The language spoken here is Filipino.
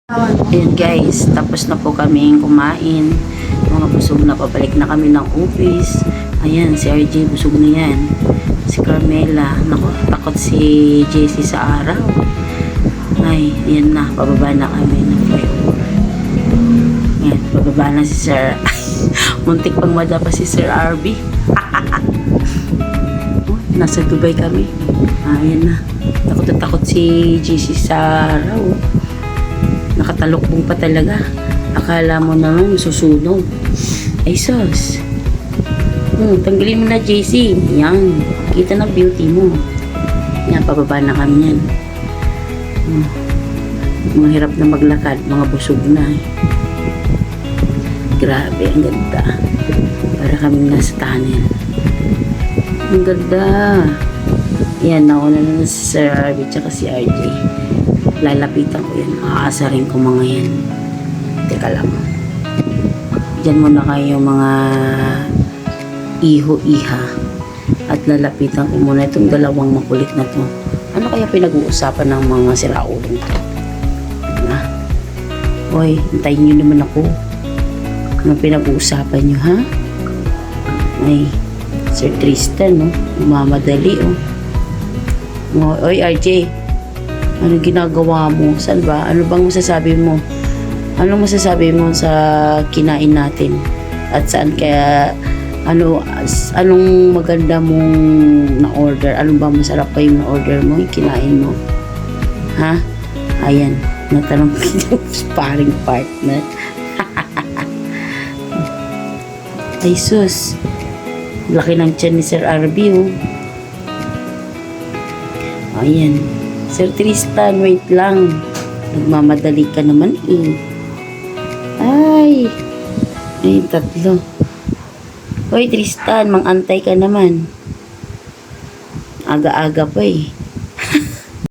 Ayan guys, tapos na po kami kumain. Mga busog na, pabalik na kami ng office. Ayan, si RJ busog na yan. Si Carmela, naku, takot si JC sa araw. Ay, ayan na, pababa na kami ng flyover. Ayan, pababa na si Sir. Muntik pang madapa si Sir RB. Nasa Dubai kami. Ayan na, takot na takot si JC sa araw. Nakatalokbong pa talaga. Akala mo naman susunog. Ay sus. Tanggalin mo na JC. Yan. Kita na beauty mo. Yan, pababa na kami yan. Mahirap na maglakad. Mga busog na. Grabe, ang ganda. Para kaming nasa tunnel. Ang ganda. Yan, nauna na si Sir RB tsaka si RJ. Lalapitan ko yan. Aasarin ko mga yan. Teka lang. Diyan muna kayo mga iho-iha. At lalapitan ko muna itong dalawang makulit na to. Ano kaya pinag-uusapan ng mga siraulong to? Ha? Hoy, hintayin nyo naman ako. Ano pinag-uusapan nyo, ha? Ay, Sir Tristan, no? Umamadali, oh. Oy, RJ. Ano ginagawa mo? Saan ba? Ano bang masasabi mo? Anong masasabi mo sa kinain natin? At saan kaya anong maganda mong na-order? Anong ba masarap pa yung na-order mo? Yung kinain mo? Ha? Ayan. Natanong ko yung sparring partner. Ay sus. Laki ng tiyan ni Sir RB, oh. Ayan. Sir Tristan, wait lang. Nagmamadali ka naman, eh. Ay, tatlo. Hoy, Tristan, mang-antay ka naman. Aga-aga pa, eh.